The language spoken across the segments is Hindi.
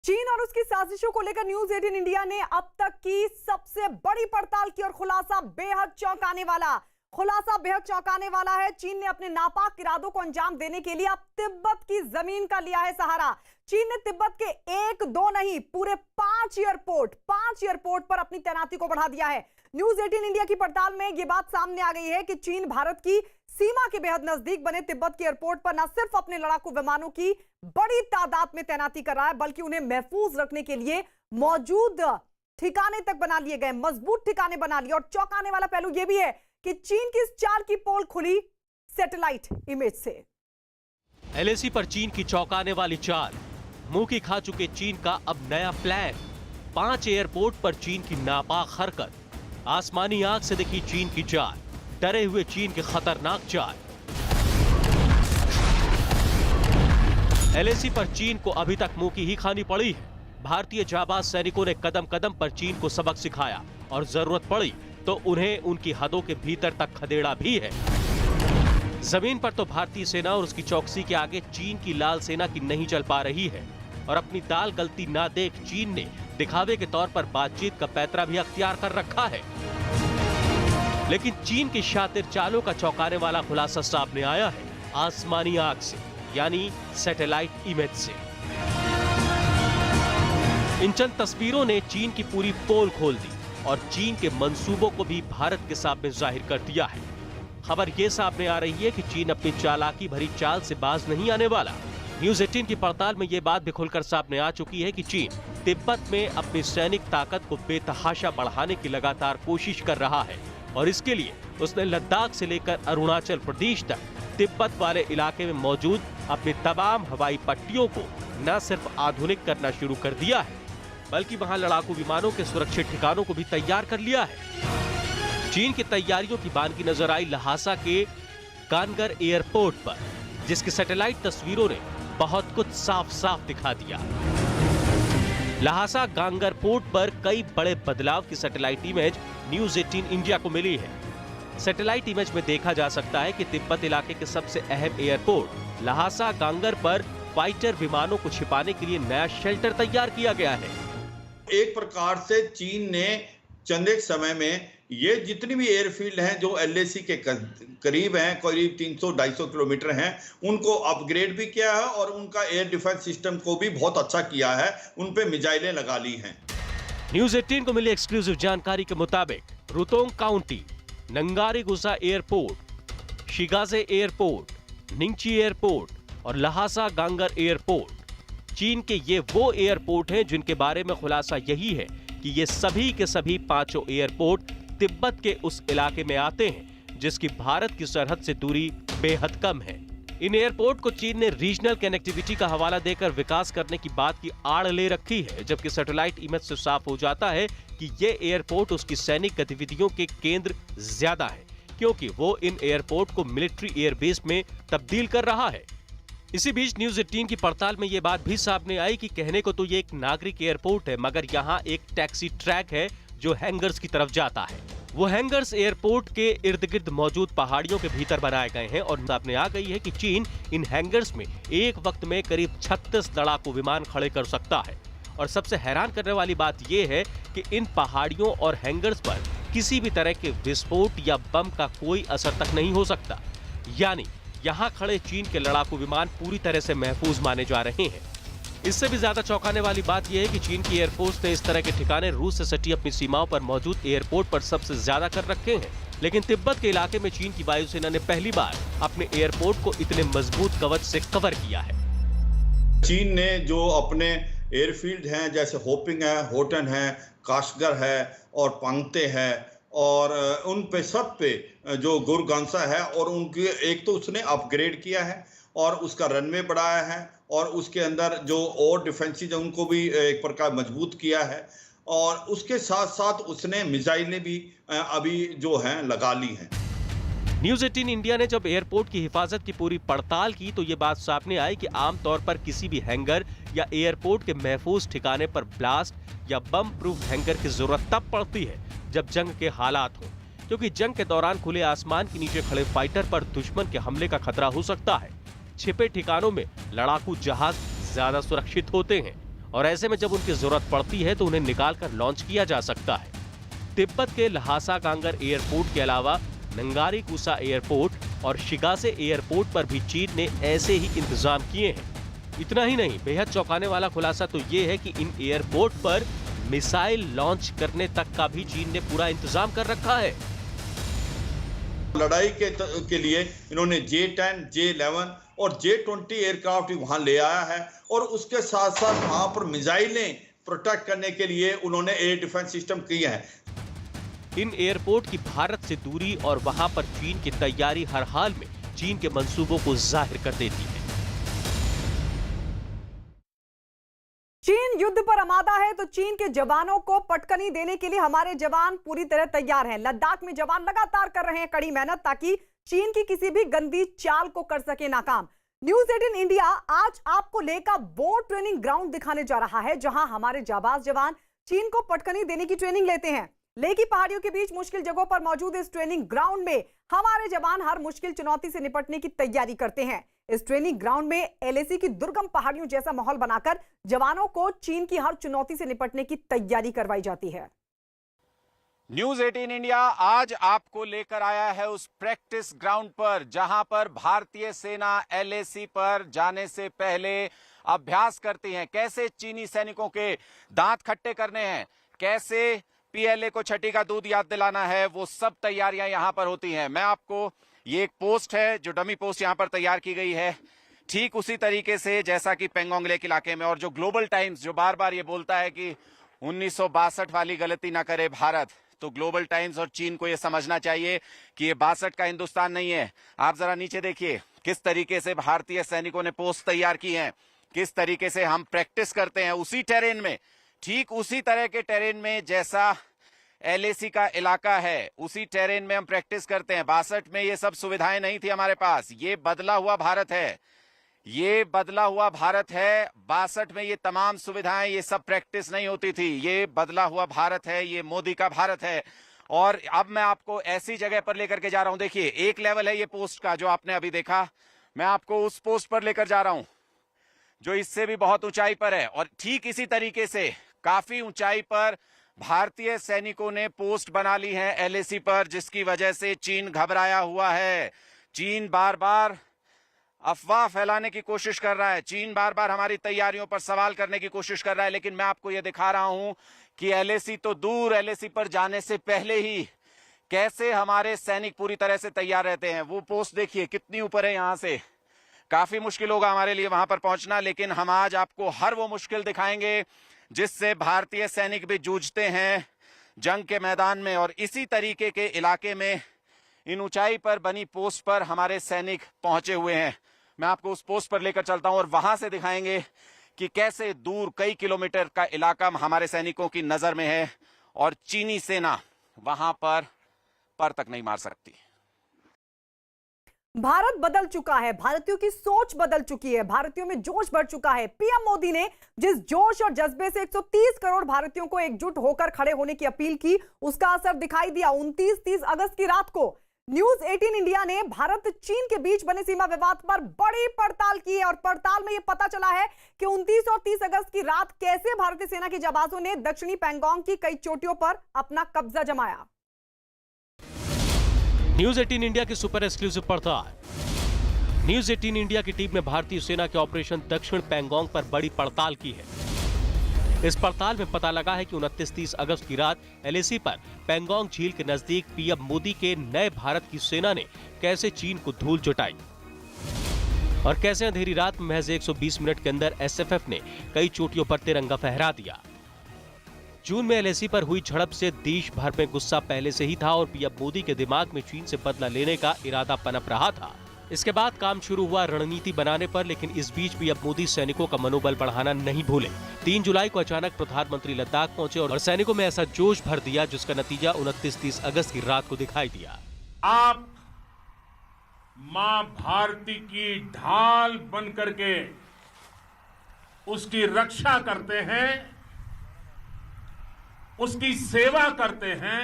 चीन और उसकी साजिशों को लेकर न्यूज 18 इंडिया ने अब तक की सबसे बड़ी पड़ताल की और खुलासा बेहद चौंकाने वाला है। चीन ने अपने नापाक इरादों को अंजाम देने के लिए अब तिब्बत की जमीन का लिया है सहारा। चीन ने तिब्बत के एक दो नहीं पूरे 5 एयरपोर्ट पर अपनी तैनाती को बढ़ा दिया है। न्यूज 18 इंडिया की पड़ताल में यह बात सामने आ गई है कि चीन भारत की सीमा के बेहद नजदीक बने तिब्बत के एयरपोर्ट पर न सिर्फ अपने लड़ाकू विमानों की बड़ी तादाद में तैनाती कर रहा है, बल्कि उन्हें महफूज रखने के लिए मौजूद ठिकाने तक बना लिए गए, मजबूत ठिकाने बना लिए। और चौंकाने वाला पहलू यह भी है कि चीन की इस चाल की पोल खुली सैटेलाइट इमेज से। एलएसी पर चीन की चौंकाने वाली चाल, मुंह की खा चुके चीन का अब नया प्लान। 5 एयरपोर्ट पर चीन की नापाक हरकत, आसमानी आंख से दिखी चीन की चाल, डरे हुए चीन की खतरनाक चाल। एलएसी पर चीन को अभी तक मुंह की ही खानी पड़ी है। भारतीय जाबाज सैनिकों ने कदम कदम पर चीन को सबक सिखाया और जरूरत पड़ी तो उन्हें उनकी हदों के भीतर तक खदेड़ा भी है। जमीन पर तो भारतीय सेना और उसकी चौकसी के आगे चीन की लाल सेना की नहीं चल पा रही है और अपनी दाल गलती ना देख चीन ने दिखावे के तौर पर बातचीत का पैतरा भी अख्तियार कर रखा है। लेकिन चीन की शातिर चालों का चौंकाने वाला खुलासा सामने आया है आसमानी आंख से, यानी सैटेलाइट इमेज से। इन चंद तस्वीरों ने चीन की पूरी पोल खोल दी और चीन के मंसूबों को भी भारत के सामने जाहिर कर दिया है। खबर यह सामने आ रही है कि चीन अपनी चालाकी भरी चाल से बाज नहीं आने वाला। न्यूज 18 की पड़ताल में यह बात भी खुलकर सामने आ चुकी है कि चीन तिब्बत में अपनी सैनिक ताकत को बेतहाशा बढ़ाने की लगातार कोशिश कर रहा है और इसके लिए उसने लद्दाख से लेकर अरुणाचल प्रदेश तक तिब्बत वाले इलाके में मौजूद अपनी तमाम हवाई पट्टियों को न सिर्फ आधुनिक करना शुरू कर दिया है, बल्कि वहां लड़ाकू विमानों के सुरक्षित ठिकानों को भी तैयार कर लिया है। चीन की तैयारियों की बानगी नजर आई लहासा के गानगर एयरपोर्ट पर, जिसकी सैटेलाइट तस्वीरों ने बहुत कुछ साफ साफ दिखा दिया। लहासा गांगर पोर्ट पर कई बड़े बदलाव की सैटेलाइट इमेज न्यूज 18 इंडिया को मिली है। सैटेलाइट इमेज में देखा जा सकता है कि तिब्बत इलाके के सबसे अहम एयरपोर्ट लहासा गांगर पर फाइटर विमानों को छिपाने के लिए नया शेल्टर तैयार किया गया है। एक प्रकार से चीन ने चंद एक समय में ये जितनी भी एयरफील्ड हैं जो एलएसी के करीब हैं, करीब 300-250 किलोमीटर हैं, उनको अपग्रेड भी किया है और उनका एयर डिफेंस सिस्टम को भी बहुत अच्छा किया है, उन पे मिसाइलें लगा ली हैं। न्यूज 18 को मिली एक्सक्लूसिव जानकारी के मुताबिक Rutog county, Ngari Gunsa airport, Shigatse airport, Nyingchi airport और लहासा गांगर एयरपोर्ट चीन के ये वो एयरपोर्ट हैं जिनके बारे में खुलासा यही है कि ये सभी के सभी 5 एयरपोर्ट तिब्बत के उस इलाके में आते हैं जिसकी भारत की सरहद से दूरी बेहद कम है। इन एयरपोर्ट को चीन ने रीजनल कनेक्टिविटी का हवाला देकर विकास करने की बात की आड़ ले रखी है, जबकि सैटेलाइट इमेज से साफ हो जाता है कि ये एयरपोर्ट उसकी सैनिक गतिविधियों के केंद्र ज्यादा है, क्योंकि वो इन एयरपोर्ट को मिलिट्री एयरबेस में तब्दील कर रहा है। इसी बीच न्यूज 18 की पड़ताल में ये बात भी सामने आई कि कहने को तो ये एक नागरिक एयरपोर्ट है, मगर यहाँ एक टैक्सी ट्रैक है जो हैंगर्स की तरफ जाता है। वो हैंगर्स एयरपोर्ट के इर्द गिर्द मौजूद पहाड़ियों के भीतर बनाए गए हैं और सामने आ गई है कि चीन इन हैंगर्स में एक वक्त में करीब 36 लड़ाकू विमान खड़े कर सकता है। और सबसे हैरान करने वाली बात यह है कि इन पहाड़ियों और हैंगर्स पर किसी भी तरह के विस्फोट या बम का कोई असर तक नहीं हो सकता, यानी यहाँ खड़े चीन के लड़ाकू विमान पूरी तरह से महफूज माने जा रहे हैं। इससे भी ज्यादा चौंकाने वाली बात यह है कि चीन की एयरफोर्स ने इस तरह के ठिकाने रूस से सटी अपनी सीमाओं पर मौजूद एयरपोर्ट पर सबसे ज्यादा कर रखे हैं, लेकिन तिब्बत के इलाके में चीन की वायुसेना ने पहली बार अपने एयरपोर्ट को इतने मजबूत कवच से कवर किया है। चीन ने जो अपने एयरफील्ड हैं जैसे होपिंग है, होटन है, काशगर है और पंगते है और उन पे सब पे जो गुरगांसा है और उनकी एक तो उसने अपग्रेड किया है और उसका रनवे बढ़ाया है और उसके अंदर जो और डिफेंसेस है उनको भी एक प्रकार मजबूत किया है और उसके साथ साथ उसने मिसाइलें भी अभी जो हैं लगा ली हैं। न्यूज 18 इंडिया ने जब एयरपोर्ट की हिफाजत की पूरी पड़ताल की तो ये बात सामने आई कि आमतौर पर किसी भी हैंगर या एयरपोर्ट के महफूज ठिकाने पर ब्लास्ट या बम प्रूफ हैंगर की जरूरत तब पड़ती है जब जंग के हालात हों, क्योंकि जंग के दौरान खुले आसमान के नीचे खड़े फाइटर पर दुश्मन के हमले का खतरा हो सकता है। छिपे ठिकानों में लड़ाकू जहाज ज्यादा सुरक्षित होते हैं और ऐसे में जब उनकी जरूरत पड़ती है तो उन्हें निकालकर लॉन्च किया जा सकता है। तिब्बत के ल्हासा कांगर एयरपोर्ट के अलावा नंगारी गुसा एयरपोर्ट और शिगासे एयरपोर्ट पर भी चीन ने ऐसे ही इंतजाम किए हैं। इतना ही नहीं, बेहद चौंकाने वाला खुलासा तो ये है कि इन एयरपोर्ट पर मिसाइल लॉन्च करने तक का भी चीन ने पूरा इंतजाम कर रखा है। लड़ाई के लिए इन्होंने J-10, J-11 और J-20 एयरक्राफ्ट वहां ले आया है और उसके साथ साथ वहां पर मिसाइलें प्रोटेक्ट करने के लिए उन्होंने एयर डिफेंस सिस्टम किए हैं। इन एयरपोर्ट की भारत से दूरी और वहां पर चीन की तैयारी हर हाल में चीन के मंसूबों को जाहिर कर देती है। चीन युद्ध पर आमादा है तो चीन के जवानों को पटकनी देने के लिए हमारे जवान पूरी तरह तैयार हैं। लद्दाख में जवान लगातार कर रहे हैं कड़ी मेहनत ताकि चीन की किसी भी गंदी चाल को कर सके नाकाम। न्यूज 18 इंडिया आज आपको लेकर वो ट्रेनिंग ग्राउंड दिखाने जा रहा है जहां हमारे जाबाज जवान चीन को पटकनी देने की ट्रेनिंग लेते हैं। लेह की पहाड़ियों के बीच मुश्किल जगहों पर मौजूद इस ट्रेनिंग ग्राउंड में हमारे जवान हर मुश्किल चुनौती से निपटने की तैयारी करते हैं। इस ट्रेनिंग ग्राउंड में LAC की दुर्गम पहाड़ियों जैसा माहौल बनाकर जवानों को चीन की हर चुनौती से निपटने की तैयारी करवाई जाती है। न्यूज 18 इंडिया आज आपको लेकर आया है उस प्रैक्टिस ग्राउंड पर जहां पर भारतीय सेना LAC पर जाने से पहले अभ्यास करती है। कैसे चीनी सैनिकों के दांत खट्टे करने हैं, कैसे PLA को छठी का दूध याद दिलाना है, वो सब तैयारियां यहां पर होती हैं। मैं आपको ये एक पोस्ट है जो डमी पोस्ट यहां पर तैयार की गई है, ठीक उसी तरीके से जैसा कि पेंगोंग लेक इलाके में। और जो ग्लोबल टाइम्स जो बार बार ये बोलता है कि 1962 वाली गलती ना करे भारत, तो ग्लोबल टाइम्स और चीन को ये समझना चाहिए कि ये 62 का हिंदुस्तान नहीं है। आप जरा नीचे देखिए किस तरीके से भारतीय सैनिकों ने पोस्ट तैयार की है, किस तरीके से हम प्रैक्टिस करते हैं उसी टेरेन में, ठीक उसी तरह के टेरेन में जैसा LAC का इलाका है, उसी टेरेन में हम प्रैक्टिस करते हैं। 62 में ये सब सुविधाएं नहीं थी हमारे पास। ये बदला हुआ भारत है, ये बदला हुआ भारत है। 62 में ये तमाम सुविधाएं, ये सब प्रैक्टिस नहीं होती थी। ये बदला हुआ भारत है, ये मोदी का भारत है। और अब मैं आपको ऐसी जगह पर लेकर के जा रहा हूं। देखिए, एक लेवल है ये पोस्ट का जो आपने अभी देखा, मैं आपको उस पोस्ट पर लेकर जा रहा हूं जो इससे भी बहुत ऊंचाई पर है। और ठीक इसी तरीके से काफी ऊंचाई पर भारतीय सैनिकों ने पोस्ट बना ली है LAC पर, जिसकी वजह से चीन घबराया हुआ है। चीन बार बार अफवाह फैलाने की कोशिश कर रहा है, चीन बार बार हमारी तैयारियों पर सवाल करने की कोशिश कर रहा है। लेकिन मैं आपको यह दिखा रहा हूं कि LAC तो दूर, LAC पर जाने से पहले ही कैसे हमारे सैनिक पूरी तरह से तैयार रहते हैं। वो पोस्ट देखिए कितनी ऊपर है, यहां से काफी मुश्किल होगा हमारे लिए वहां पर पहुंचना। लेकिन हम आज आपको हर वो मुश्किल दिखाएंगे जिससे भारतीय सैनिक भी जूझते हैं जंग के मैदान में। और इसी तरीके के इलाके में इन ऊंचाई पर बनी पोस्ट पर हमारे सैनिक पहुंचे हुए हैं। मैं आपको उस पोस्ट पर लेकर चलता हूं और वहां से दिखाएंगे कि कैसे दूर कई किलोमीटर का इलाका हमारे सैनिकों की नजर में है और चीनी सेना वहां पर तक नहीं मार सकती। भारत बदल चुका है, भारतीयों की सोच बदल चुकी है, भारतीयों में जोश बढ़ चुका है। PM मोदी ने जिस जोश और जज्बे से 130 करोड़ भारतीयों को एकजुट होकर खड़े होने की अपील की, उसका असर दिखाई दिया 29-30 अगस्त की रात को। न्यूज 18 इंडिया ने भारत चीन के बीच बने सीमा विवाद पर बड़ी पड़ताल की है और पड़ताल में यह पता चला है कि 29 और 30 अगस्त की रात कैसे भारतीय सेना के जाबाजों ने दक्षिणी पैंगोंग की कई चोटियों पर अपना कब्जा जमाया। न्यूज 18 इंडिया की सुपर एक्सक्लूसिव पड़ताल। न्यूज 18 इंडिया की टीम ने भारतीय सेना के ऑपरेशन दक्षिण पैंगोंग पर बड़ी पड़ताल की है। इस पड़ताल में पता लगा है कि 29-30 अगस्त की रात LAC पर पैंगोंग झील के नजदीक PM मोदी के नए भारत की सेना ने कैसे चीन को धूल चटाई और कैसे अंधेरी रात में महज 120 मिनट के अंदर SFF ने कई चोटियों पर तिरंगा फहरा दिया। जून में LAC पर हुई झड़प से देश भर में गुस्सा पहले से ही था और PM मोदी के दिमाग में चीन से बदला लेने का इरादा पनप रहा था। इसके बाद काम शुरू हुआ रणनीति बनाने पर, लेकिन इस बीच PM मोदी सैनिकों का मनोबल बढ़ाना नहीं भूले। 3 जुलाई को अचानक प्रधानमंत्री लद्दाख पहुंचे और सैनिकों में ऐसा जोश भर दिया जिसका नतीजा 29-30 अगस्त की रात को दिखाई दिया। आप मां भारती की ढाल बन करके उसकी रक्षा करते हैं, उसकी सेवा करते हैं।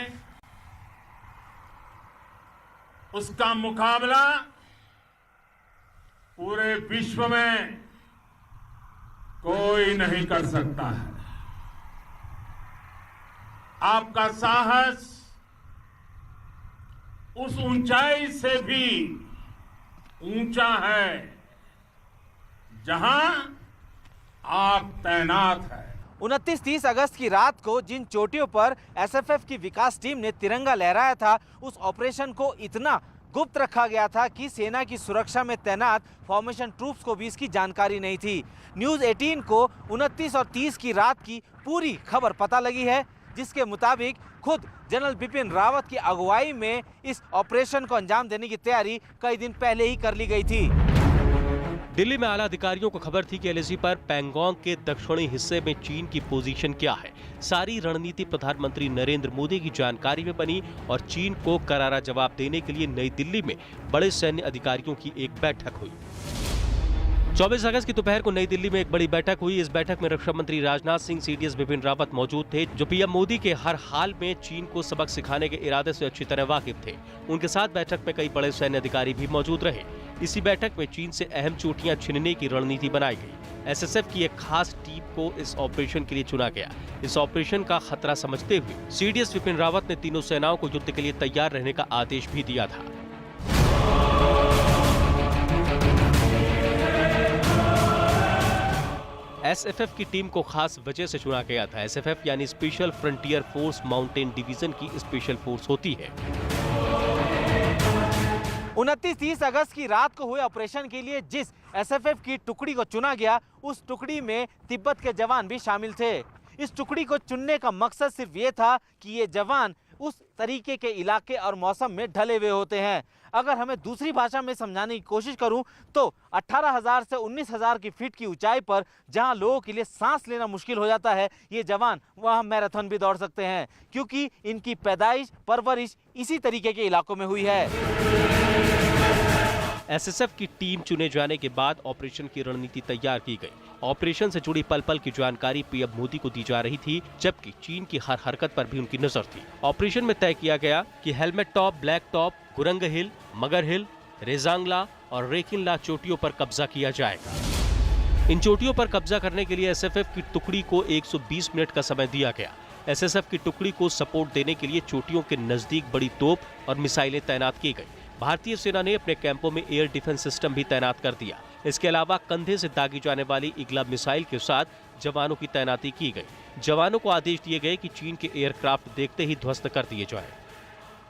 उसका मुकाबला पूरे विश्व में कोई नहीं कर सकता है। आपका साहस उस ऊंचाई से भी ऊंचा है जहां आप तैनात हैं। 29-30 अगस्त की रात को जिन चोटियों पर एसएफएफ की विकास टीम ने तिरंगा लहराया था, उस ऑपरेशन को इतना गुप्त रखा गया था कि सेना की सुरक्षा में तैनात फॉर्मेशन ट्रूप्स को भी इसकी जानकारी नहीं थी। न्यूज़ 18 को 29 और 30 की रात की पूरी खबर पता लगी है, जिसके मुताबिक खुद जनरल बिपिन रावत की अगुवाई में इस ऑपरेशन को अंजाम देने की तैयारी कई दिन पहले ही कर ली गई थी। दिल्ली में आला अधिकारियों को खबर थी कि एलएसी पर पैंगोंग के दक्षिणी हिस्से में चीन की पोजीशन क्या है। सारी रणनीति प्रधानमंत्री नरेंद्र मोदी की जानकारी में बनी और चीन को करारा जवाब देने के लिए नई दिल्ली में बड़े सैन्य अधिकारियों की एक बैठक हुई। 24 अगस्त की दोपहर को नई दिल्ली में एक बड़ी बैठक हुई। इस बैठक में रक्षा मंत्री राजनाथ सिंह, सीडीएस बिपिन रावत मौजूद थे, जो पीएम मोदी के हर हाल में चीन को सबक सिखाने के इरादे से अच्छी तरह वाकिफ थे। उनके साथ बैठक में कई बड़े सैन्य अधिकारी भी मौजूद रहे। इसी बैठक में चीन से अहम चोटियां छीनने की रणनीति बनाई गई। एसएसएफ की एक खास टीम को इस ऑपरेशन के लिए चुना गया। इस ऑपरेशन का खतरा समझते हुए सीडीएस बिपिन रावत ने तीनों सेनाओं को युद्ध के लिए तैयार रहने का आदेश भी दिया था। एसएफएफ की टीम को खास वजह से चुना गया था। एसएफएफ यानी special frontier force mountain division की स्पेशल फोर्स होती है। 29-30 अगस्त की रात को हुए ऑपरेशन के लिए जिस एसएफएफ की टुकड़ी को चुना गया, उस टुकड़ी में तिब्बत के जवान भी शामिल थे। इस टुकड़ी को चुनने का मकसद सिर्फ ये था कि ये जवान उस तरीके के इलाके और मौसम में ढले हुए होते हैं। अगर हमें दूसरी भाषा में समझाने की कोशिश करूं तो 18,000 से 19,000 की फीट की ऊंचाई पर जहां लोगों के लिए सांस लेना मुश्किल हो जाता है, ये जवान वहां मैराथन भी दौड़ सकते हैं, क्योंकि इनकी पैदाइश परवरिश इसी तरीके के इलाकों में हुई है। एसएसएफ की टीम चुने जाने के बाद ऑपरेशन की रणनीति तैयार की गई। ऑपरेशन से जुड़ी पल पल की जानकारी पीएम मोदी को दी जा रही थी, जबकि चीन की हर हरकत पर भी उनकी नजर थी। ऑपरेशन में तय किया गया कि helmet top, black top, Gurung hill, Magar hill, Rezang La और रेकिनला चोटियों पर कब्जा किया जाएगा। इन चोटियों पर कब्जा करने के लिए एसएफएफ की टुकड़ी को 120 मिनट का समय दिया गया। एसएसएफ की टुकड़ी को सपोर्ट देने के लिए चोटियों के नजदीक बड़ी तोप और मिसाइलें तैनात की गई। भारतीय सेना ने अपने कैंपों में एयर डिफेंस सिस्टम भी तैनात कर दिया। इसके अलावा कंधे से दागी जाने वाली इग्ला मिसाइल के साथ जवानों की तैनाती की गई। जवानों को आदेश दिए गए कि चीन के एयरक्राफ्ट देखते ही ध्वस्त कर दिए जाएं।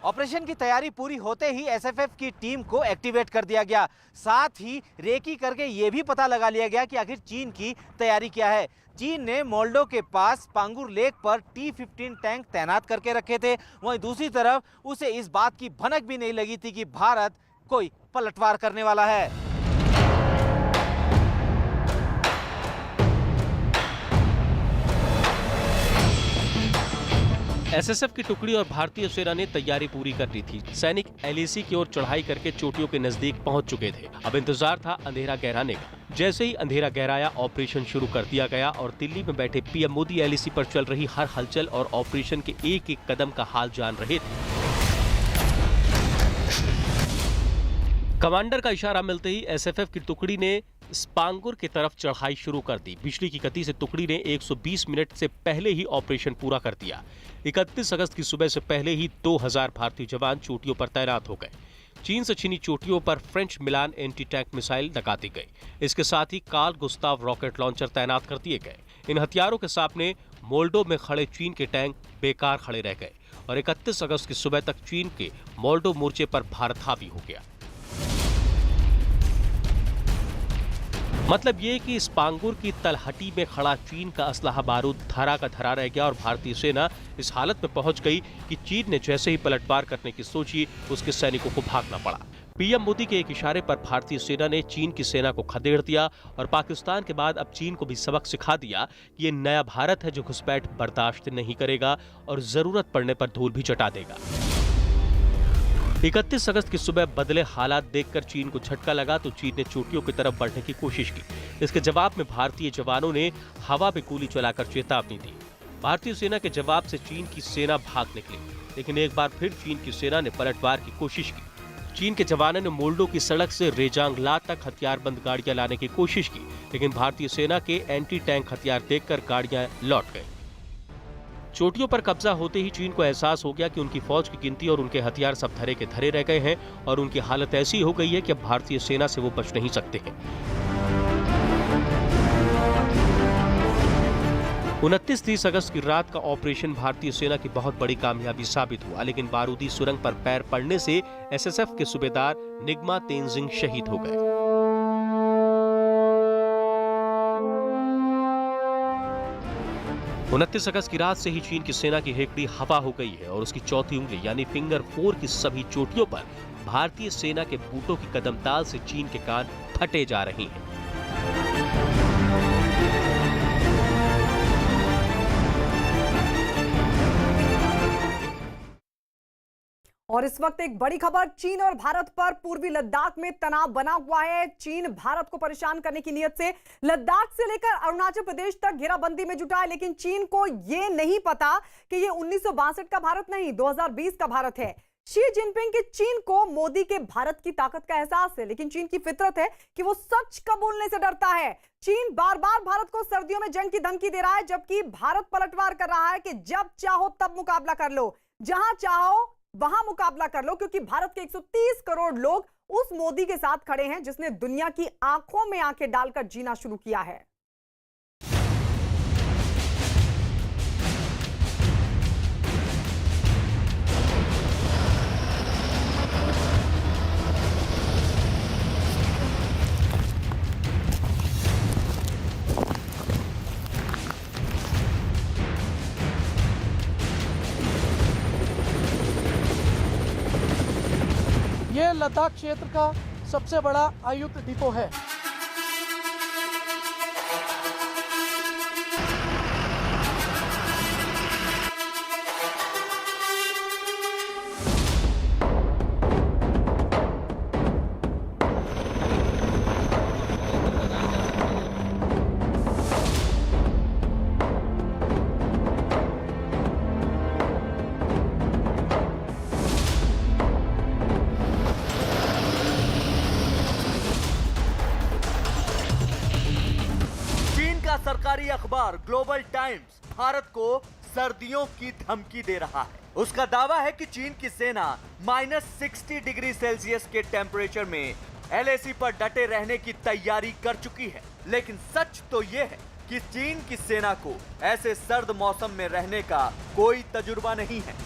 ऑपरेशन की तैयारी पूरी होते ही एसएफएफ की टीम को एक्टिवेट कर दिया गया। साथ ही रेकी करके ये भी पता लगा लिया गया कि आखिर चीन की तैयारी क्या है। चीन ने मोल्डो के पास पांगुर लेक पर T-15 टैंक तैनात करके रखे थे। वहीं दूसरी तरफ उसे इस बात की भनक भी नहीं लगी थी कि भारत कोई पलटवार करने वाला है। एसएसएफ की टुकड़ी और भारतीय सेना ने तैयारी पूरी कर ली थी। सैनिक एलएसी की ओर चढ़ाई करके चोटियों के नजदीक पहुंच चुके थे। अब इंतजार था अंधेरा गहराने का। जैसे ही अंधेरा गहराया, ऑपरेशन शुरू कर दिया गया और दिल्ली में बैठे पीएम मोदी एलएसी पर चल रही हर हलचल और ऑपरेशन के एक एक कदम का हाल जान रहे थे। कमांडर का इशारा मिलते ही एसएफएफ की टुकड़ी ने स्पांगुर की तरफ चढ़ाई शुरू कर दी। बिजली की गति से टुकड़ी ने 120 मिनट से पहले ही ऑपरेशन पूरा कर दिया। 31 अगस्त की सुबह से पहले ही 2000 भारतीय जवान चोटियों पर तैनात हो गए। चीन से छिनी चोटियों पर फ्रेंच मिलान एंटी टैंक मिसाइल लगा दी गई। इसके साथ ही कार्ल गुस्ताव रॉकेट लॉन्चर तैनात कर दिए गए। इन हथियारों के सामने मोल्डो में खड़े चीन के टैंक बेकार खड़े रह गए और 31 अगस्त की सुबह तक चीन के मोल्डो मोर्चे पर भारत हावी हो गया। मतलब ये कि स्पांगुर की तलहटी में खड़ा चीन का असलहा बारूद धरा का धरा रह गया और भारतीय सेना इस हालत में पहुंच गई कि चीन ने जैसे ही पलटवार करने की सोची, उसके सैनिकों को भागना पड़ा। पीएम मोदी के एक इशारे पर भारतीय सेना ने चीन की सेना को खदेड़ दिया और पाकिस्तान के बाद अब चीन को भी सबक सिखा दिया कि ये नया भारत है जो घुसपैठ बर्दाश्त नहीं करेगा और जरूरत पड़ने पर धूल भी चटा देगा। 31 अगस्त की सुबह बदले हालात देखकर चीन को झटका लगा तो चीन ने चोटियों की तरफ बढ़ने की कोशिश की। इसके जवाब में भारतीय जवानों ने हवा में गोली चलाकर चेतावनी दी। भारतीय सेना के जवाब से चीन की सेना भाग निकली, लेकिन एक बार फिर चीन की सेना ने पलटवार की कोशिश की। चीन के जवानों ने मोल्डो की सड़क से रेजांगला तक हथियारबंद गाड़ियां लाने की कोशिश की, लेकिन भारतीय सेना के एंटी टैंक हथियार देखकर गाड़ियां लौट गईं। चोटियों पर कब्जा होते ही चीन को एहसास हो गया कि उनकी फौज की गिनती और उनके हथियार सब धरे के धरे रह गए हैं और उनकी हालत ऐसी हो गई है कि अब भारतीय सेना से वो बच नहीं सकते हैं। 29-30 अगस्त की रात का ऑपरेशन भारतीय सेना की बहुत बड़ी कामयाबी साबित हुआ, लेकिन बारूदी सुरंग पर पैर पड़ने से एसएसएफ के सूबेदार निगमा तेंजिंग शहीद हो गए। 29 अगस्त की रात से ही चीन की सेना की हेकड़ी हवा हो गई है और उसकी चौथी उंगली यानी फिंगर 4 की सभी चोटियों पर भारतीय सेना के बूटों की कदमताल से चीन के कान फटे जा रही हैं। और इस वक्त एक बड़ी खबर चीन और भारत पर। पूर्वी लद्दाख में तनाव बना हुआ है। चीन भारत को परेशान करने की नीयत से लद्दाख से लेकर अरुणाचल प्रदेश तक घेराबंदी में जुटा है, लेकिन चीन को यह नहीं पता कि यह 1962 का भारत नहीं, 2020 का भारत है। शी जिनपिंग के चीन को मोदी के भारत की ताकत का एहसास है, लेकिन चीन की फितरत है कि वो सच का बोलने से डरता है। चीन बार बार भारत को सर्दियों में जंग की धमकी दे रहा है, जबकि भारत पलटवार कर रहा है कि जब चाहो तब मुकाबला कर लो, जहां चाहो वहां मुकाबला कर लो, क्योंकि भारत के 130 करोड़ लोग उस मोदी के साथ खड़े हैं जिसने दुनिया की आंखों में आंखें डालकर जीना शुरू किया है। ये लद्दाख क्षेत्र का सबसे बड़ा आयुक्त डिपो है। सरकारी अखबार ग्लोबल टाइम्स भारत को सर्दियों की धमकी दे रहा है। उसका दावा है कि चीन की सेना -60 डिग्री सेल्सियस के टेम्परेचर में एलएसी पर डटे रहने की तैयारी कर चुकी है। लेकिन सच तो यह है कि चीन की सेना को ऐसे सर्द मौसम में रहने का कोई तजुर्बा नहीं है।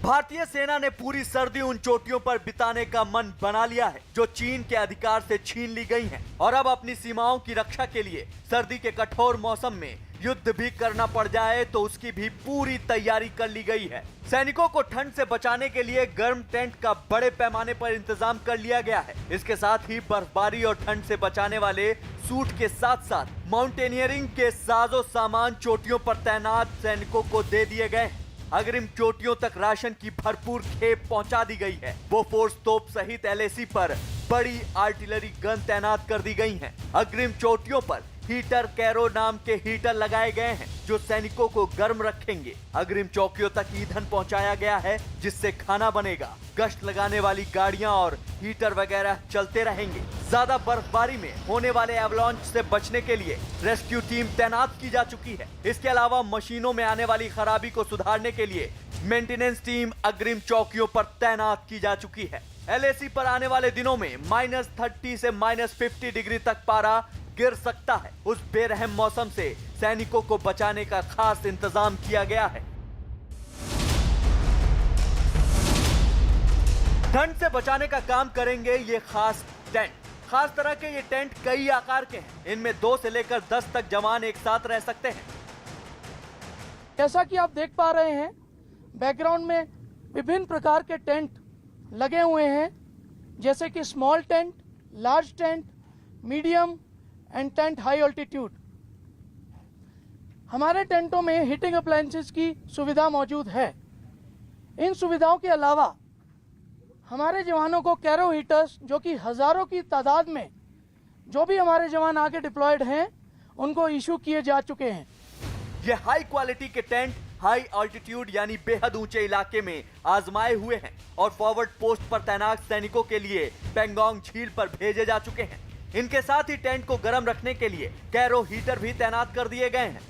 भारतीय सेना ने पूरी सर्दी उन चोटियों पर बिताने का मन बना लिया है जो चीन के अधिकार से छीन ली गई हैं, और अब अपनी सीमाओं की रक्षा के लिए सर्दी के कठोर मौसम में युद्ध भी करना पड़ जाए तो उसकी भी पूरी तैयारी कर ली गई है। सैनिकों को ठंड से बचाने के लिए गर्म टेंट का बड़े पैमाने पर इंतजाम कर लिया गया है। इसके साथ ही बर्फबारी और ठंड से बचाने वाले सूट के साथ साथ माउंटेनियरिंग के साजो सामान चोटियों पर तैनात सैनिकों को दे दिए गए हैं। अग्रिम चोटियों तक राशन की भरपूर खेप पहुंचा दी गई है। बोफोर्स तोप सहित एलएसी पर बड़ी आर्टिलरी गन तैनात कर दी गई हैं। अग्रिम चोटियों पर हीटर कैरो नाम के हीटर लगाए गए हैं जो सैनिकों को गर्म रखेंगे। अग्रिम चौकियों तक ईंधन पहुंचाया गया है जिससे खाना बनेगा। गश्त लगाने वाली गाड़ियां और हीटर वगैरह चलते रहेंगे। ज्यादा बर्फबारी में होने वाले एवलांच से बचने के लिए रेस्क्यू टीम तैनात की जा चुकी है। इसके अलावा मशीनों में आने वाली खराबी को सुधारने के लिए मेंटेनेंस टीम अग्रिम चौकियों पर तैनात की जा चुकी है। एलएसी पर आने वाले दिनों में -30 से -50 डिग्री तक पारा गिर सकता है। उस बेरहम मौसम से सैनिकों को बचाने का खास इंतजाम किया गया है। ठंड से बचाने का काम करेंगे ये खास टेंट। खास तरह के ये टेंट कई आकार के हैं। इनमें 2 से लेकर 10 तक जवान एक साथ रह सकते हैं। जैसा कि आप देख पा रहे हैं, बैकग्राउंड में विभिन्न प्रकार के टेंट लगे हुए हैं, जैसे कि small tent, large tent, medium and tent high altitude. हमारे टेंटों में हीटिंग अप्लायंसेस की सुविधा मौजूद है। इन सुविधाओं के अलावा हमारे जवानों को कैरो हीटर्स, जो कि हजारों की तादाद में जो भी हमारे जवान आगे डिप्लॉयड हैं, उनको इशू किए जा चुके हैं। ये हाई क्वालिटी के टेंट हाई ऑल्टीट्यूड यानी बेहद ऊंचे इलाके में आजमाए हुए हैं और फॉरवर्ड पोस्ट पर तैनात सैनिकों के लिए पेंगोंग झील पर भेजे जा चुके हैं। इनके साथ ही टेंट को गर्म रखने के लिए कैरो हीटर भी तैनात कर दिए गए हैं।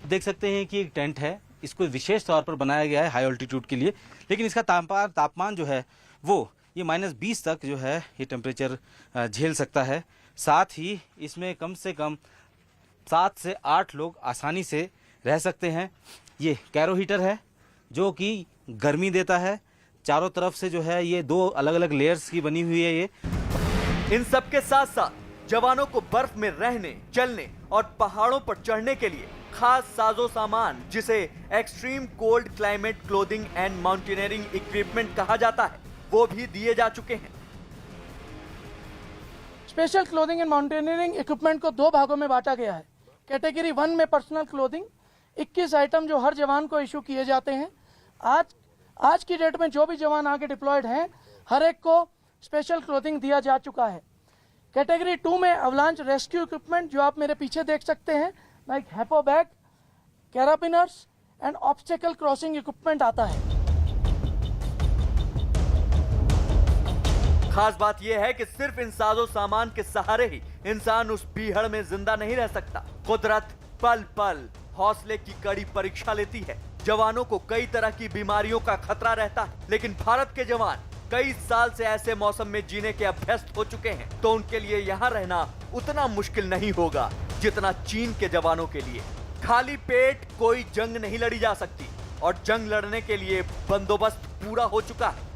देख सकते हैं कि एक टेंट है, इसको विशेष तौर पर बनाया गया है हाई ऑल्टीट्यूड के लिए, लेकिन इसका तापमान जो है वो ये -20 तक जो है ये टेम्परेचर झेल सकता है। साथ ही इसमें कम से कम 7 से 8 लोग आसानी से रह सकते हैं। ये कैरो हीटर है जो कि गर्मी देता है। चारों तरफ से जो है ये 2 अलग अलग लेयर्स की बनी हुई है। ये इन सब के साथ साथ जवानों को बर्फ में रहने, चलने और पहाड़ों पर चढ़ने के लिए खास साजो सामान, जिसे extreme cold climate clothing and mountaineering equipment कहा जाता है, वो भी दिए जा चुके हैं। Special clothing and mountaineering equipment को 2 भागों में बांटा गया है। कैटेगरी 1 में पर्सनल क्लोथिंग 21 आइटम जो हर जवान को इशू किए जाते हैं। आज की डेट में जो भी जवान आगे डिप्लॉयड हैं, हर एक को स्पेशल क्लोथिंग दिया जा चुका है। कैटेगरी 2 में अवलांच रेस्क्यू इक्विपमेंट जो आप मेरे पीछे देख सकते हैं, like HAPO bag, carabiners and obstacle crossing equipment आता है। खास बात यह है कि सिर्फ इन साजो सामान के सहारे ही इंसान उस बीहड़ में जिंदा नहीं रह सकता। कुदरत पल पल हौसले की कड़ी परीक्षा लेती है। जवानों को कई तरह की बीमारियों का खतरा रहता है, लेकिन भारत के जवान कई साल से ऐसे मौसम में जीने के अभ्यस्त हो चुके हैं, तो उनके लिए यहाँ रहना उतना मुश्किल नहीं होगा जितना चीन के जवानों के लिए। खाली पेट कोई जंग नहीं लड़ी जा सकती और जंग लड़ने के लिए बंदोबस्त पूरा हो चुका है।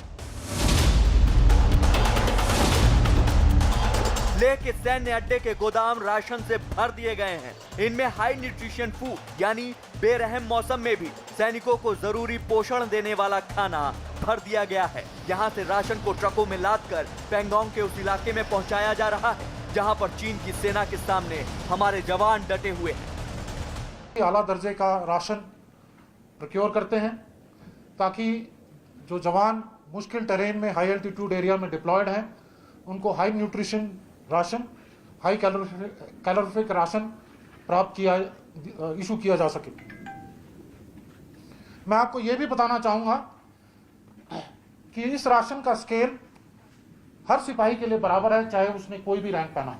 लेह के सैन्य अड्डे के गोदाम राशन से भर दिए गए हैं। इनमें हाई न्यूट्रिशन फूड यानी बेरहम मौसम में भी सैनिकों को जरूरी पोषण देने वाला खाना भर दिया गया है। यहाँ से राशन को ट्रकों में लादकर पेंगोंग के उस इलाके में पहुँचाया जा रहा है जहाँ पर चीन की सेना के सामने हमारे जवान डटे हुए हैं। आला दर्जे का राशन प्रोक्योर करते हैं ताकि जो जवान मुश्किल टेरेन में हाई एल्टीट्यूड एरिया में डिप्लॉयड हैं, उनको high nutrition ration, high calorific ration issue किया जा सके। मैं आपको यह भी बताना चाहूंगा कि इस राशन का स्केल हर सिपाही के लिए बराबर है, चाहे उसने कोई भी रैंक पहना हो।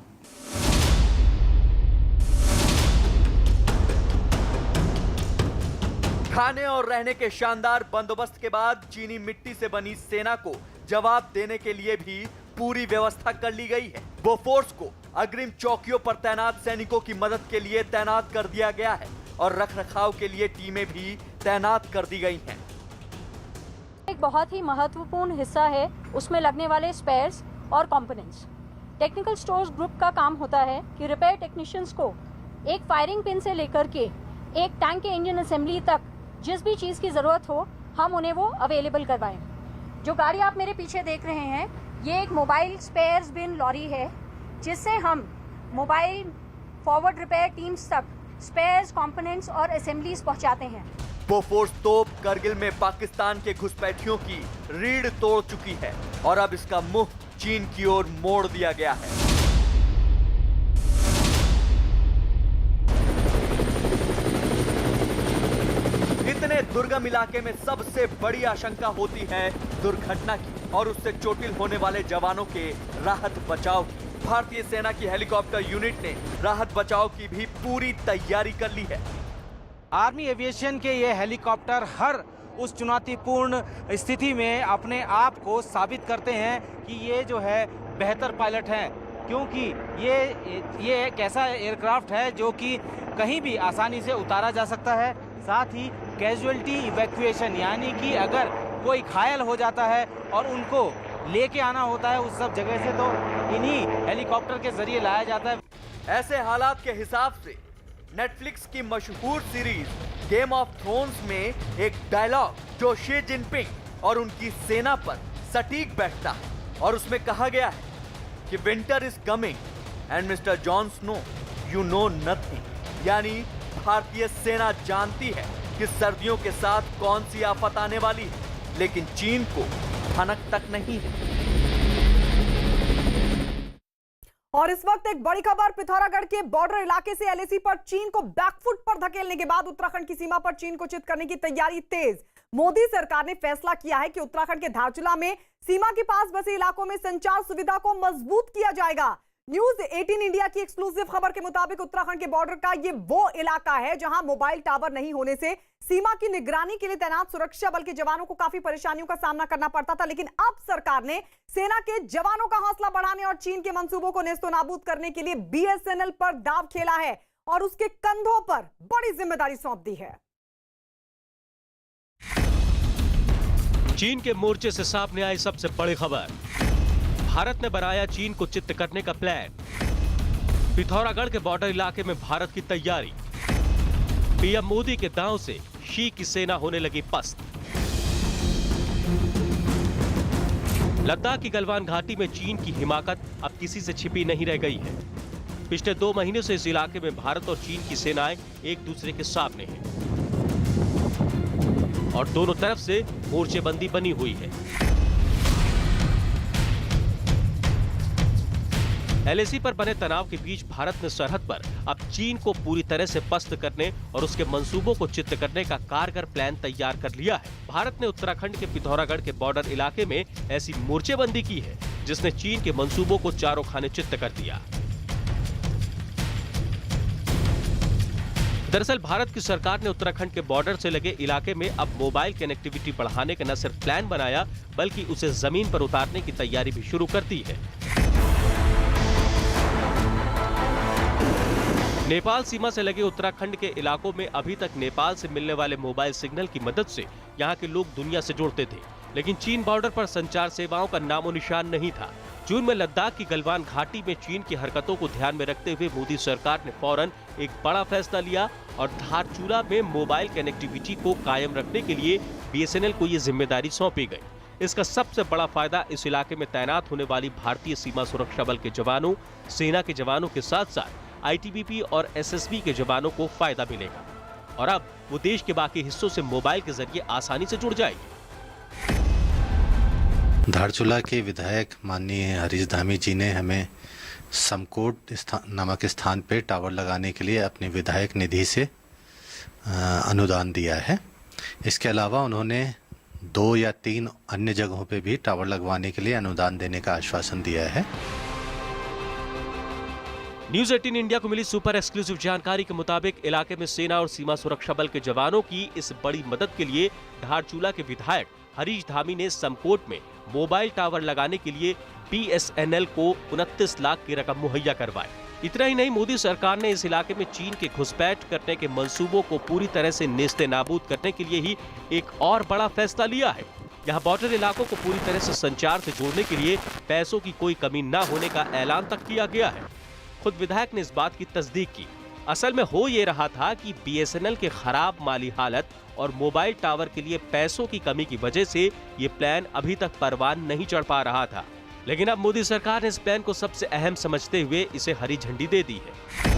खाने और रहने के शानदार बंदोबस्त के बाद चीनी मिट्टी से बनी सेना को जवाब देने के लिए भी पूरी व्यवस्था कर ली गई है। बोफोर्स को अग्रिम चौकियों पर तैनात सैनिकों की मदद के लिए तैनात कर दिया गया है और रखरखाव के लिए टीमें भी तैनात कर दी गई हैं। एक बहुत ही महत्वपूर्ण हिस्सा है उसमें लगने वाले स्पेयर्स और कंपोनेंट्स। टेक्निकल स्टोर्स ग्रुप का काम होता है कि रिपेयर टेक्नीशियंस को एक फायरिंग पिन से लेकर के एक टैंक के इंजन असेंबली तक जिस भी चीज़ की ज़रूरत हो हम उन्हें वो अवेलेबल करवाएं। जो गाड़ी आप मेरे पीछे देख रहे हैं ये एक मोबाइल स्पेयर्स बिन लॉरी है जिससे हम मोबाइल फॉरवर्ड रिपेयर टीम्स तक स्पेयर्स, कंपोनेंट्स और असेंबलीज पहुंचाते हैं। बोफोर्स तोप करगिल में पाकिस्तान के घुसपैठियों की रीढ़ तोड़ चुकी है और अब इसका मुंह चीन की ओर मोड़ दिया गया है। इतने दुर्गम इलाके में सबसे बड़ी आशंका होती है दुर्घटना की और उससे चोटिल होने वाले जवानों के राहत बचाव की। भारतीय सेना की हेलीकॉप्टर यूनिट ने राहत बचाव की भी पूरी तैयारी कर ली है। आर्मी एविएशन के ये हेलीकॉप्टर हर उस चुनौतीपूर्ण स्थिति में अपने आप को साबित करते हैं कि ये जो है बेहतर पायलट हैं, क्योंकि ये एक ऐसा एयरक्राफ्ट है जो कि कहीं भी आसानी से उतारा जा सकता है। साथ ही कैजुअलिटी इवैक्यूएशन यानी कि अगर कोई घायल हो जाता है और उनको लेके आना होता है उस सब जगह से, तो इन्हीं हेलीकॉप्टर के जरिए लाया जाता है। ऐसे हालात के हिसाब से नेटफ्लिक्स की मशहूर सीरीज गेम ऑफ थ्रोन्स में एक डायलॉग जो शी जिनपिंग और उनकी सेना पर सटीक बैठता है और उसमें कहा गया है कि winter is coming and mister Jon Snow you know nothing, यानी भारतीय सेना जानती है कि सर्दियों के साथ कौन सी आफत आने वाली है, लेकिन चीन को भनक तक नहीं है। और इस वक्त एक बड़ी खबर, पिथौरागढ़ के बॉर्डर इलाके से एलएसी पर चीन को बैकफुट पर धकेलने के बाद उत्तराखंड की सीमा पर चीन को चित करने की तैयारी तेज। मोदी सरकार ने फैसला किया है कि उत्तराखंड के धारचूला में सीमा के पास बसे इलाकों में संचार सुविधा को मजबूत किया जाएगा। न्यूज 18 इंडिया की एक्सक्लूसिव खबर के मुताबिक उत्तराखंड के बॉर्डर का ये वो इलाका है जहां मोबाइल टावर नहीं होने से सीमा की निगरानी के लिए तैनात सुरक्षा बल के जवानों को काफी परेशानियों का सामना करना पड़ता था। लेकिन अब सरकार ने सेना के जवानों का हौसला बढ़ाने और चीन के मंसूबों को नेस्तनाबूद करने के लिए बीएसएनएल पर दांव खेला है और उसके कंधों पर बड़ी जिम्मेदारी सौंप दी है। चीन के मोर्चे से सामने आई सबसे बड़ी खबर, भारत ने बनाया चीन को चित्त करने का प्लान। पिथौरागढ़ के बॉर्डर इलाके में भारत की तैयारी। पीएम मोदी के दांव से शी की सेना होने लगी पस्त। लद्दाख की गलवान घाटी में चीन की हिमाकत अब किसी से छिपी नहीं रह गई है। पिछले 2 महीने से इस इलाके में भारत और चीन की सेनाएं एक दूसरे के सामने हैं और दोनों तरफ से मोर्चेबंदी बनी हुई है। एलएसी पर बने तनाव के बीच भारत ने सरहद पर अब चीन को पूरी तरह से पस्त करने और उसके मंसूबों को चित्त करने का कारगर प्लान तैयार कर लिया है। भारत ने उत्तराखंड के पिथौरागढ़ के बॉर्डर इलाके में ऐसी मोर्चेबंदी की है जिसने चीन के मंसूबों को चारों खाने चित्त कर दिया। दरअसल भारत की सरकार ने उत्तराखंड के बॉर्डर से लगे इलाके में अब मोबाइल कनेक्टिविटी बढ़ाने का न सिर्फ प्लान बनाया बल्कि उसे जमीन पर उतारने की तैयारी भी शुरू कर दी है। नेपाल सीमा से लगे उत्तराखंड के इलाकों में अभी तक नेपाल से मिलने वाले मोबाइल सिग्नल की मदद से यहाँ के लोग दुनिया से जुड़ते थे, लेकिन चीन बॉर्डर पर संचार सेवाओं का नामो निशान नहीं था। जून में लद्दाख की गलवान घाटी में चीन की हरकतों को ध्यान में रखते हुए मोदी सरकार ने फौरन एक बड़ा फैसला लिया और धारचूला में मोबाइल कनेक्टिविटी को कायम रखने के लिए बीएसएनएल को ये जिम्मेदारी सौंपी गई। इसका सबसे बड़ा फायदा इस इलाके में तैनात होने वाली भारतीय सीमा सुरक्षा बल के जवानों, सेना के जवानों के साथ साथ आईटीबीपी और एसएसबी के जवानों को फायदा मिलेगा और अब वो देश के बाकी हिस्सों से मोबाइल के जरिए आसानी से जुड़ जाएगी। धारचूला के विधायक माननीय हरीश धामी जी ने हमें समकोट नामक स्थान पर टावर लगाने के लिए अपनी विधायक निधि से अनुदान दिया है। इसके अलावा उन्होंने 2 या 3 अन्य जगहों पे भी टावर लगवाने के लिए अनुदान देने का आश्वासन दिया है। न्यूज 18 इंडिया को मिली सुपर एक्सक्लूसिव जानकारी के मुताबिक इलाके में सेना और सीमा सुरक्षा बल के जवानों की इस बड़ी मदद के लिए धारचूला के विधायक हरीश धामी ने समकोट में मोबाइल टावर लगाने के लिए बीएसएनएल को 29 लाख की रकम मुहैया करवाई। इतना ही नहीं, मोदी सरकार ने इस इलाके में चीन के घुसपैठ करने के मंसूबों को पूरी तरह से नेस्तनाबूद करने के लिए ही एक और बड़ा फैसला लिया है। यहाँ बॉर्डर इलाकों को पूरी तरह से संचार से जोड़ने के लिए पैसों की कोई कमी न होने का ऐलान तक किया गया है। खुद विधायक ने इस बात की तस्दीक की। असल में हो ये रहा था कि बीएसएनएल के खराब माली हालत और मोबाइल टावर के लिए पैसों की कमी की वजह से ये प्लान अभी तक परवान नहीं चढ़ पा रहा था, लेकिन अब मोदी सरकार ने इस प्लान को सबसे अहम समझते हुए इसे हरी झंडी दे दी है।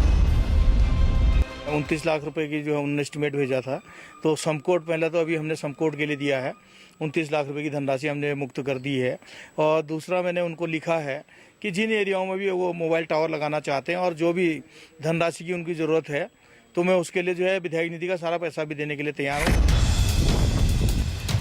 29 लाख रुपए की जो हमने एस्टिमेट भेजा था, तो समकोट पहला तो अभी हमने समकोट के लिए दिया है, 29 लाख रुपए की धनराशि हमने मुक्त कर दी है। और दूसरा मैंने उनको लिखा है कि जिन एरियाओं में भी वो मोबाइल टावर लगाना चाहते हैं और जो भी धनराशि की उनकी ज़रूरत है तो मैं उसके लिए जो है विधायक निधि का सारा पैसा भी देने के लिए तैयार हूँ।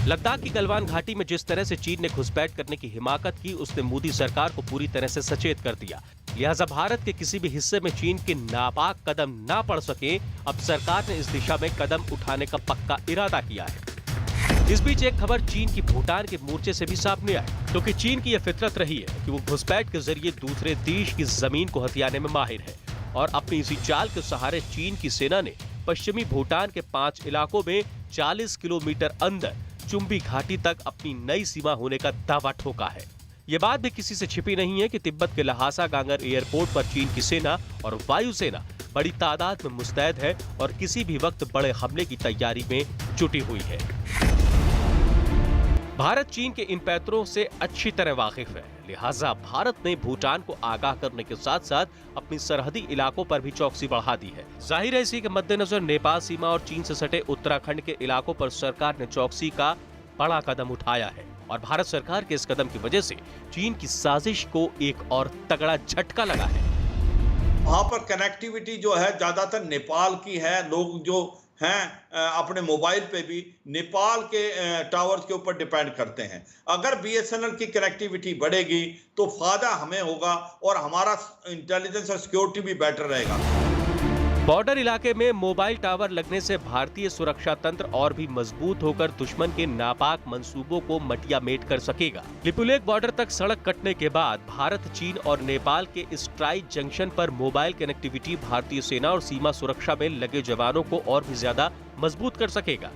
लद्दाख की गलवान घाटी में जिस तरह से चीन ने घुसपैठ करने की हिमाकत की, उसने मोदी सरकार को पूरी तरह से सचेत कर दिया। लिहाजा भारत के किसी भी हिस्से में चीन के नापाक कदम ना पड़ सके, अब सरकार ने इस दिशा में कदम उठाने का पक्का इरादा किया है। इस बीच एक खबर चीन की भूटान के मोर्चे से भी सामने आई, क्योंकि चीन की यह फितरत रही है कि वो घुसपैठ के जरिए दूसरे देश की जमीन को हथियाने में माहिर है और अपनी इसी चाल के सहारे चीन की सेना ने पश्चिमी भूटान के 5 इलाकों में 40 किलोमीटर अंदर चुम्बी घाटी तक अपनी नई सीमा होने का दावा ठोका है। ये बात भी किसी से छिपी नहीं है कि तिब्बत के लहासा गांगर एयरपोर्ट पर चीन की सेना और वायुसेना बड़ी तादाद में मुस्तैद है और किसी भी वक्त बड़े हमले की तैयारी में जुटी हुई है। भारत चीन के इन पैतरों से अच्छी तरह वाकिफ है, लिहाजा भारत ने भूटान को आगाह करने के साथ साथ अपनी सरहदी इलाकों पर भी चौकसी बढ़ा दी है। जाहिर है इसी के मद्देनजर नेपाल सीमा और चीन से सटे उत्तराखंड के इलाकों पर सरकार ने चौकसी का बड़ा कदम उठाया है और भारत सरकार के इस कदम की वजह से चीन की साजिश को एक और तगड़ा झटका लगा है। वहाँ पर कनेक्टिविटी जो है ज़्यादातर नेपाल की है। लोग जो हैं अपने मोबाइल पे भी नेपाल के टावर्स के ऊपर डिपेंड करते हैं। अगर बीएसएनएल की कनेक्टिविटी बढ़ेगी तो फायदा हमें होगा और हमारा इंटेलिजेंस और सिक्योरिटी भी बेटर रहेगा। बॉर्डर इलाके में मोबाइल टावर लगने से भारतीय सुरक्षा तंत्र और भी मजबूत होकर दुश्मन के नापाक मंसूबों को मटियामेट कर सकेगा। लिपुलेख बॉर्डर तक सड़क कटने के बाद भारत, चीन और नेपाल के स्ट्राइक जंक्शन पर मोबाइल कनेक्टिविटी भारतीय सेना और सीमा सुरक्षा में लगे जवानों को और भी ज्यादा मजबूत कर सकेगा।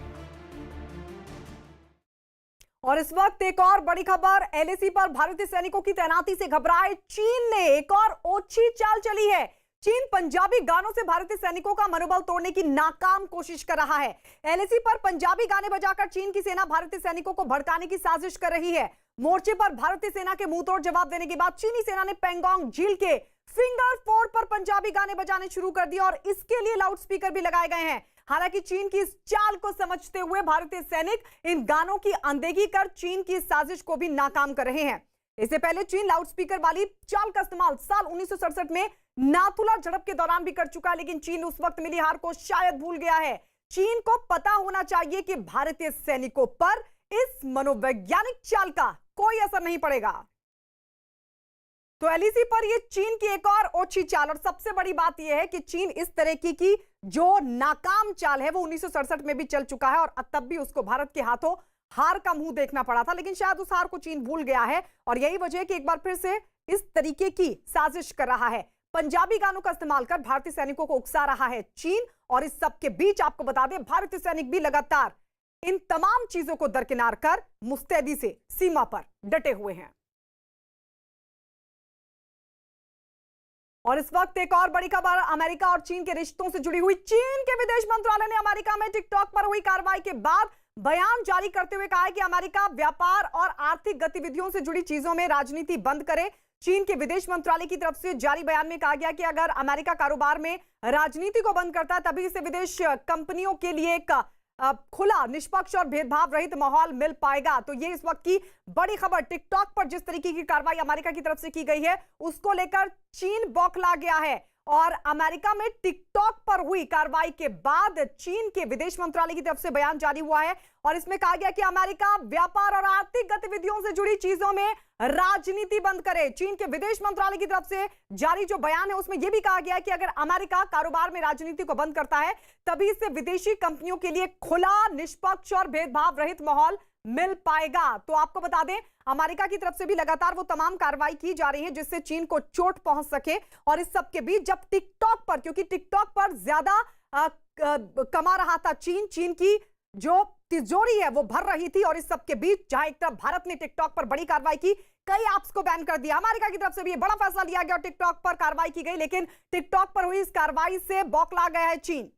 और इस वक्त एक और बड़ी खबर, एलएसी पर भारतीय सैनिकों की तैनाती से घबराए चीन ने एक और ओछी चाल चली है। चीन पंजाबी गानों से भारतीय सैनिकों का मनोबल तोड़ने की नाकाम कोशिश कर रहा है। एलएसी पर पंजाबी गाने बजाकर चीन की सेना भारतीय सैनिकों को भड़काने की साजिश कर रही है। मोर्चे पर भारतीय सेना के मुंहतोड़ जवाब देने के बाद चीनी सेना ने पेंगोंग झील के फिंगर फोर्ट पर पंजाबी गाने बजाने शुरू कर दिए और इसके लिए लाउडस्पीकर भी लगाए गए हैं। हालांकि चीन की इस चाल को समझते हुए भारतीय सैनिक इन गानों की अनदेखी कर चीन की साजिश को भी नाकाम कर रहे हैं। इससे पहले चीन लाउडस्पीकर वाली चाल का इस्तेमाल साल 1967 में नाथुला झड़प के दौरान भी कर चुका है, लेकिन चीन उस वक्त मिली हार को शायद भूल गया है। चीन को पता होना चाहिए कि भारतीय सैनिकों पर इस मनोवैज्ञानिक चाल का कोई असर नहीं पड़ेगा। तो एलएसी पर ये चीन की एक और ओछी चाल, और सबसे बड़ी बात यह है कि चीन इस तरह की जो नाकाम चाल है वो 1967 में भी चल चुका है और तब भी उसको भारत के हाथों हार का मुंह देखना पड़ा था, लेकिन शायद उस हार को चीन भूल गया है और यही वजह है कि एक बार फिर से इस तरीके की साजिश कर रहा है। पंजाबी गानों का इस्तेमाल कर भारतीय सैनिकों को उकसा रहा है चीन, और इस सब के बीच आपको बता दें भारतीय सैनिक भी लगातार इन तमाम चीजों को दरकिनार कर मुस्तैदी से सीमा पर डटे हुए हैं। और इस वक्त एक और बड़ी खबर, अमेरिका और चीन के रिश्तों से जुड़ी हुई। चीन के विदेश मंत्रालय ने अमेरिका में टिकटॉक पर हुई कार्रवाई के बाद बयान जारी करते हुए कहा है कि अमेरिका व्यापार और आर्थिक गतिविधियों से जुड़ी चीजों में राजनीति बंद करे। चीन के विदेश मंत्रालय की तरफ से जारी बयान में कहा गया कि अगर अमेरिका कारोबार में राजनीति को बंद करता है तभी इसे विदेश कंपनियों के लिए एक खुला, निष्पक्ष और भेदभाव रहित माहौल मिल पाएगा। तो ये इस वक्त की बड़ी खबर। टिकटॉक पर जिस तरीके की कार्रवाई अमेरिका की तरफ से की गई है उसको लेकर चीन बौखला गया है और अमेरिका में टिकटॉक पर हुई कार्रवाई के बाद चीन के विदेश मंत्रालय की तरफ से बयान जारी हुआ है और इसमें कहा गया कि अमेरिका व्यापार और आर्थिक गतिविधियों से जुड़ी चीजों में राजनीति बंद करे। चीन के विदेश मंत्रालय की तरफ से जारी जो बयान है उसमें यह भी कहा गया है कि अगर अमेरिका कारोबार में राजनीति को बंद करता है तभी इससे विदेशी कंपनियों के लिए खुला, निष्पक्ष और भेदभाव रहित माहौल मिल पाएगा। तो आपको बता दें अमेरिका की तरफ से भी लगातार वो तमाम कार्रवाई की जा रही है जिससे चीन को चोट पहुंच सके। और इस सब के बीच जब टिकटॉक पर, क्योंकि टिकटॉक पर ज्यादा कमा रहा था चीन की जो तिजोरी है वो भर रही थी, और इस सब के बीच जहां एक तरफ भारत ने टिकटॉक पर बड़ी कार्रवाई की, कई ऐप्स को बैन कर दिया, अमेरिका की तरफ से भी बड़ा फैसला लिया गया और टिकटॉक पर कार्रवाई की गई, लेकिन टिकटॉक पर हुई इस कार्रवाई से बौखला गया है चीन।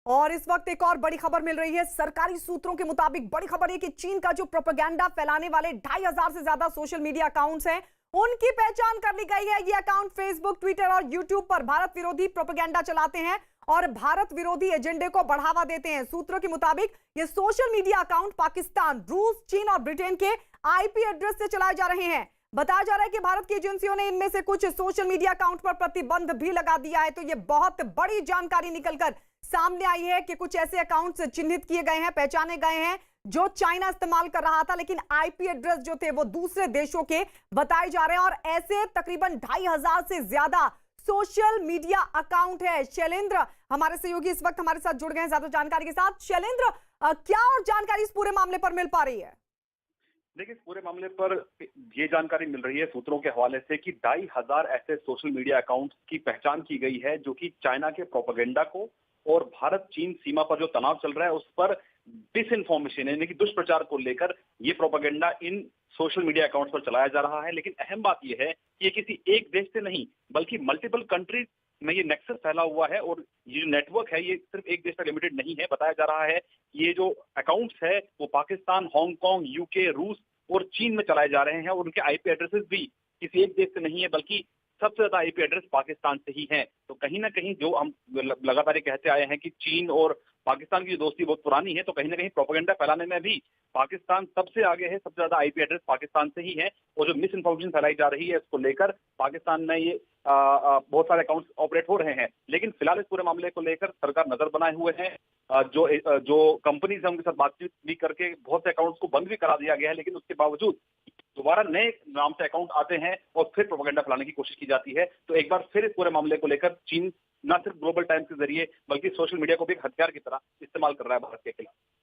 और इस वक्त एक और बड़ी खबर मिल रही है। सरकारी सूत्रों के मुताबिक बड़ी खबर है कि चीन का जो प्रोपेगेंडा फैलाने वाले 2500 से ज्यादा सोशल मीडिया अकाउंट्स हैं उनकी पहचान कर ली गई है। ये अकाउंट फेसबुक, ट्विटर और यूट्यूब पर भारत विरोधी प्रोपेगेंडा चलाते हैं और भारत विरोधी एजेंडे को बढ़ावा देते हैं। सूत्रों के मुताबिक ये सोशल मीडिया अकाउंट पाकिस्तान, रूस, चीन और ब्रिटेन के आईपी एड्रेस से चलाए जा रहे हैं। बताया जा रहा है कि भारत की एजेंसियों ने इनमें से कुछ सोशल मीडिया अकाउंट पर प्रतिबंध भी लगा दिया है। तो ये बहुत बड़ी जानकारी निकलकर सामने आई है कि कुछ ऐसे अकाउंट्स चिन्हित किए गए हैं, पहचाने गए हैं जो चाइना इस्तेमाल कर रहा था, लेकिन आईपी एड्रेस जो थे वो दूसरे देशों के बताए जा रहे हैं। और ऐसे तकरीबन 2500 से ज्यादा सोशल मीडिया अकाउंट है। शैलेंद्र हमारे सहयोगी इस वक्त हमारे साथ जुड़ गए हैं ज्यादा जानकारी के साथ। शैलेंद्र, क्या और जानकारी इस पूरे मामले पर मिल पा रही है? देखिए, इस पूरे मामले पर ये जानकारी मिल रही है सूत्रों के हवाले से कि 2500 ऐसे सोशल मीडिया अकाउंट्स की पहचान की गई है जो कि चाइना के प्रोपेगेंडा को और भारत चीन सीमा पर जो तनाव चल रहा है उस पर डिसइंफॉर्मेशन यानी कि दुष्प्रचार को लेकर ये प्रोपेगेंडा इन सोशल मीडिया अकाउंट्स पर चलाया जा रहा है। लेकिन अहम बात यह है कि ये किसी एक देश से नहीं बल्कि मल्टीपल कंट्रीज में ये नेक्सस फैला हुआ है और ये जो नेटवर्क है ये सिर्फ एक देश तक लिमिटेड नहीं है। बताया जा रहा है कि ये जो अकाउंट्स है वो पाकिस्तान, हांगकांग, यूके, रूस और चीन में चलाए जा रहे हैं और उनके आईपी एड्रेसेस भी किसी एक देश से नहीं है बल्कि सबसे ज्यादा आईपी एड्रेस पाकिस्तान से ही हैं। तो कहीं ना कहीं जो हम लगातार ये कहते आए हैं कि चीन और पाकिस्तान की जो दोस्ती बहुत पुरानी है, तो कहीं ना कहीं प्रोपेगेंडा फैलाने में भी पाकिस्तान सबसे आगे है, सबसे ज्यादा आईपी एड्रेस पाकिस्तान से ही है। और जो मिस इन्फॉर्मेशन फैलाई जा रही है इसको लेकर पाकिस्तान में ये बहुत सारे अकाउंट्स ऑपरेट हो रहे हैं। लेकिन फिलहाल इस पूरे मामले को लेकर सरकार नजर बनाए हुए है। जो कंपनीज है उनके साथ बातचीत भी करके बहुत से अकाउंट्स को बंद भी करा दिया गया है, लेकिन उसके बावजूद दोबारा नए नाम से अकाउंट आते हैं और फिर प्रोपेगेंडा फैलाने की कोशिश की जाती है। तो एक बार फिर इस पूरे मामले को लेकर चीन न सिर्फ ग्लोबल टाइम्स के जरिए बल्कि सोशल मीडिया को भी एक हथियार की तरह इस्तेमाल कर रहा है भारत के खिलाफ।